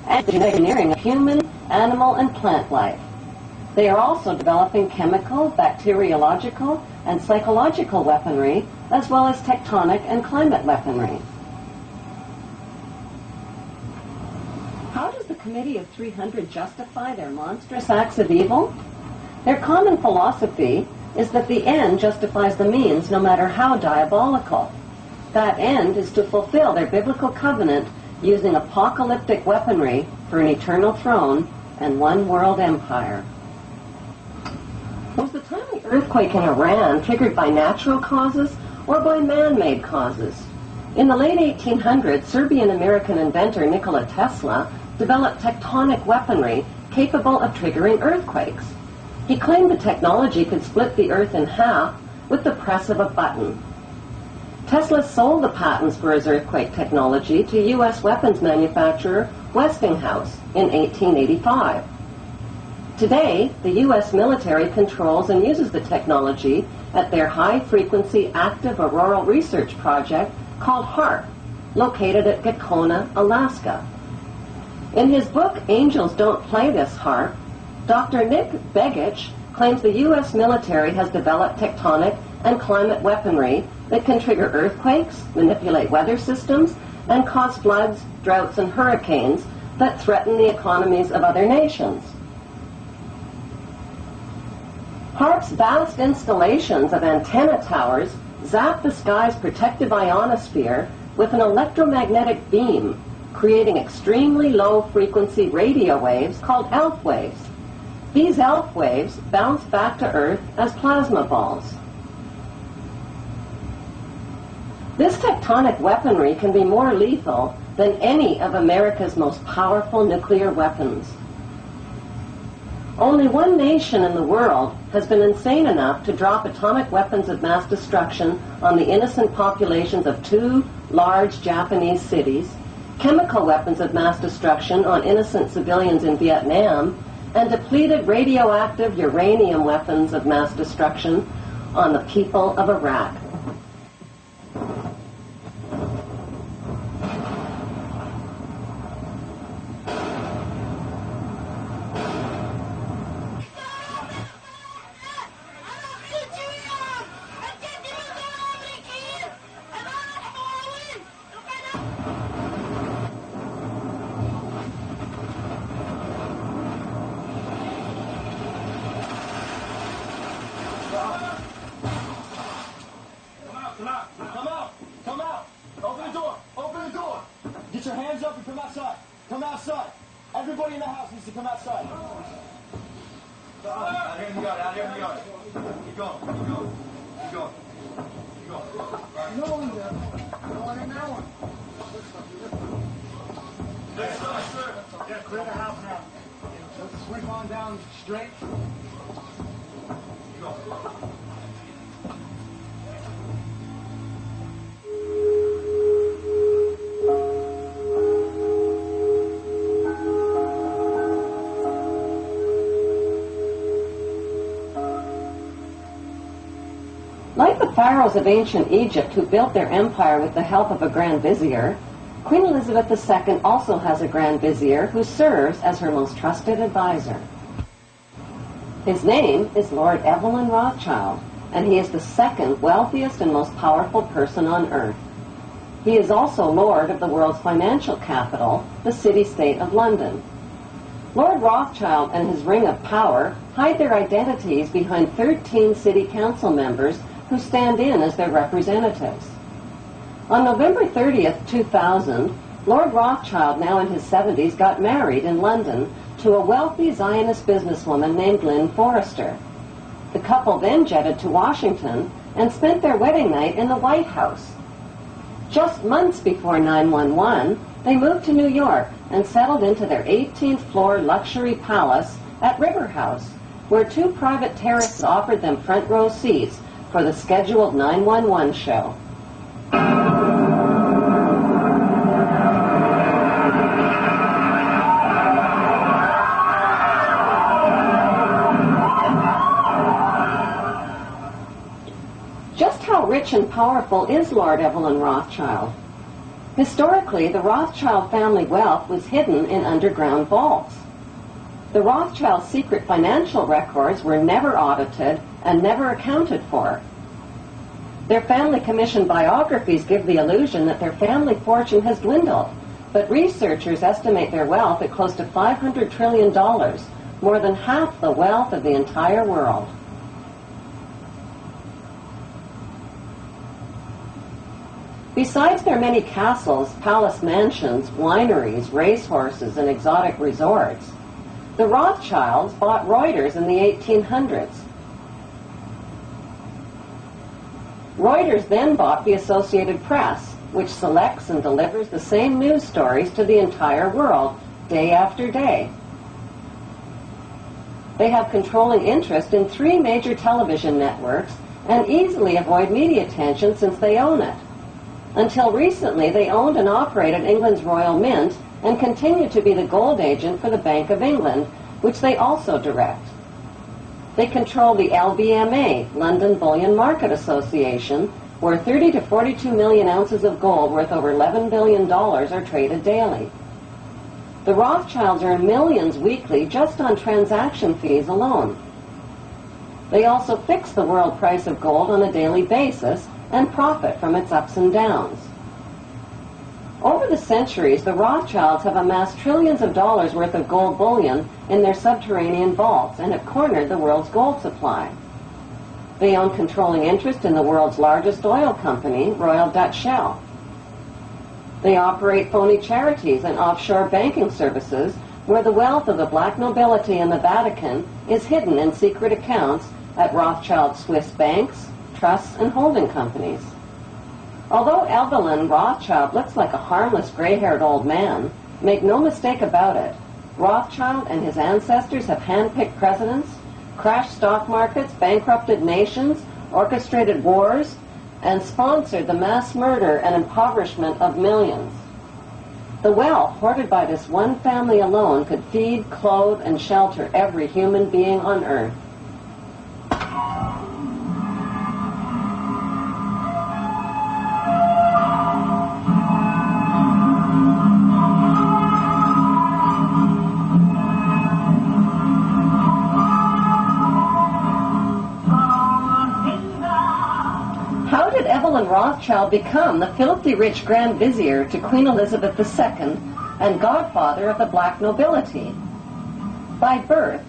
and the engineering of human, animal, and plant life. They are also developing chemical, bacteriological, and psychological weaponry, as well as tectonic and climate weaponry. How does the Committee of 300 justify their monstrous acts of evil? Their common philosophy is that the end justifies the means, no matter how diabolical. That end is to fulfill their biblical covenant using apocalyptic weaponry for an eternal throne and one world empire. Was the timely earthquake in Iran triggered by natural causes or by man-made causes? In the late 1800s, Serbian-American inventor Nikola Tesla developed tectonic weaponry capable of triggering earthquakes. He claimed the technology could split the earth in half with the press of a button. Tesla sold the patents for his earthquake technology to U.S. weapons manufacturer Westinghouse in 1885. Today, the U.S. military controls and uses the technology at their high-frequency active auroral research project called HAARP, located at Gakona, Alaska. In his book, Angels Don't Play This HAARP, Dr. Nick Begich claims the U.S. military has developed tectonic and climate weaponry that can trigger earthquakes, manipulate weather systems, and cause floods, droughts, and hurricanes that threaten the economies of other nations. HAARP's vast installations of antenna towers zap the sky's protective ionosphere with an electromagnetic beam, creating extremely low-frequency radio waves called ELF waves. These ELF waves bounce back to Earth as plasma balls. This tectonic weaponry can be more lethal than any of America's most powerful nuclear weapons. Only one nation in the world has been insane enough to drop atomic weapons of mass destruction on the innocent populations of 2 large Japanese cities, chemical weapons of mass destruction on innocent civilians in Vietnam, and depleted radioactive uranium weapons of mass destruction on the people of Iraq. Get your hands up and come outside. Come outside. Everybody in the house needs to come outside. Out here in the yard, out here in the yard. Keep going, keep going, keep going. Keep going. No one there. No one in that one. Yeah, clear the house now. Let's swing on down straight. Keep going. Like the pharaohs of ancient Egypt who built their empire with the help of a grand vizier, Queen Elizabeth II also has a grand vizier who serves as her most trusted advisor. His name is Lord Evelyn Rothschild, and he is the second wealthiest and most powerful person on earth. He is also Lord of the world's financial capital, the city-state of London. Lord Rothschild and his ring of power hide their identities behind 13 city council members who stand in as their representatives. On November 30th, 2000, Lord Rothschild, now in his 70s, got married in London to a wealthy Zionist businesswoman named Lynn Forrester. The couple then jetted to Washington and spent their wedding night in the White House. Just months before 9/11, they moved to New York and settled into their 18th floor luxury palace at River House, where 2 private terraces offered them front row seats for the scheduled 911 show. Just how rich and powerful is Lord Evelyn Rothschild? Historically, the Rothschild family wealth was hidden in underground vaults. The Rothschild secret financial records were never audited and never accounted for. Their family commissioned biographies give the illusion that their family fortune has dwindled, but researchers estimate their wealth at close to $500 trillion, more than half the wealth of the entire world. Besides their many castles, palace mansions, wineries, racehorses, and exotic resorts, the Rothschilds bought Reuters in the 1800s. Reuters then bought the Associated Press, which selects and delivers the same news stories to the entire world, day after day. They have controlling interest in 3 major television networks and easily avoid media attention since they own it. Until recently, they owned and operated England's Royal Mint and continue to be the gold agent for the Bank of England, which they also direct. They control the LBMA, London Bullion Market Association, where 30 to 42 million ounces of gold worth over $11 billion are traded daily. The Rothschilds earn millions weekly just on transaction fees alone. They also fix the world price of gold on a daily basis and profit from its ups and downs. Over the centuries, the Rothschilds have amassed trillions of dollars worth of gold bullion in their subterranean vaults and have cornered the world's gold supply. They own controlling interest in the world's largest oil company, Royal Dutch Shell. They operate phony charities and offshore banking services where the wealth of the black nobility in the Vatican is hidden in secret accounts at Rothschild Swiss banks, trusts, and holding companies. Although Evelyn Rothschild looks like a harmless gray-haired old man, make no mistake about it, Rothschild and his ancestors have handpicked presidents, crashed stock markets, bankrupted nations, orchestrated wars, and sponsored the mass murder and impoverishment of millions. The wealth hoarded by this one family alone could feed, clothe, and shelter every human being on earth. Rothschild become the filthy rich Grand Vizier to Queen Elizabeth II and godfather of the black nobility. By birth,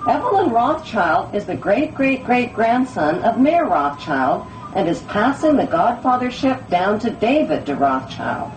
Evelyn Rothschild is the great-great-great-grandson of Mayer Rothschild and is passing the godfathership down to David de Rothschild.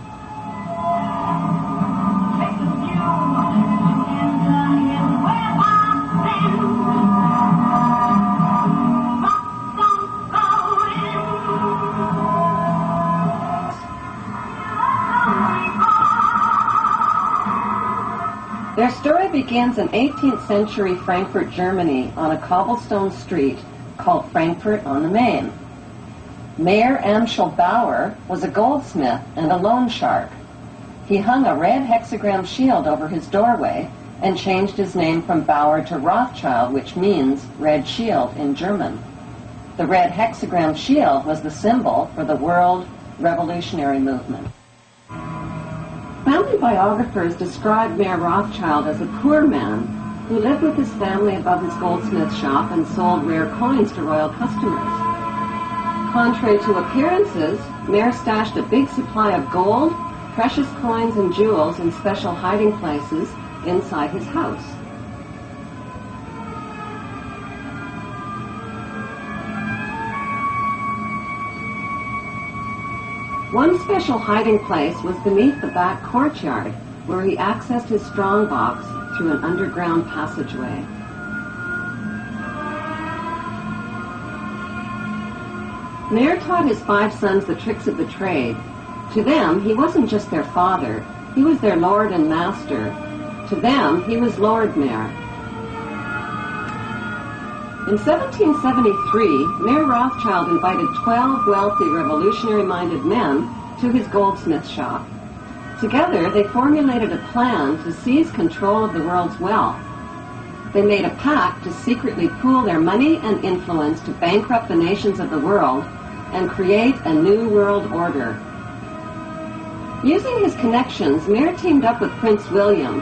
Their story begins in 18th century Frankfurt, Germany, on a cobblestone street called Frankfurt on the Main. Mayer Amschel Bauer was a goldsmith and a loan shark. He hung a red hexagram shield over his doorway and changed his name from Bauer to Rothschild, which means red shield in German. The red hexagram shield was the symbol for the world revolutionary movement. Family biographers describe Mayer Rothschild as a poor man who lived with his family above his goldsmith shop and sold rare coins to royal customers. Contrary to appearances, Mayer stashed a big supply of gold, precious coins, and jewels in special hiding places inside his house. One special hiding place was beneath the back courtyard, where he accessed his strongbox through an underground passageway. Mayer taught his 5 sons the tricks of the trade. To them, he wasn't just their father, he was their lord and master. To them, he was Lord Mayer. In 1773, Mayer Rothschild invited 12 wealthy, revolutionary-minded men to his goldsmith shop. Together, they formulated a plan to seize control of the world's wealth. They made a pact to secretly pool their money and influence to bankrupt the nations of the world and create a new world order. Using his connections, Mir teamed up with Prince William,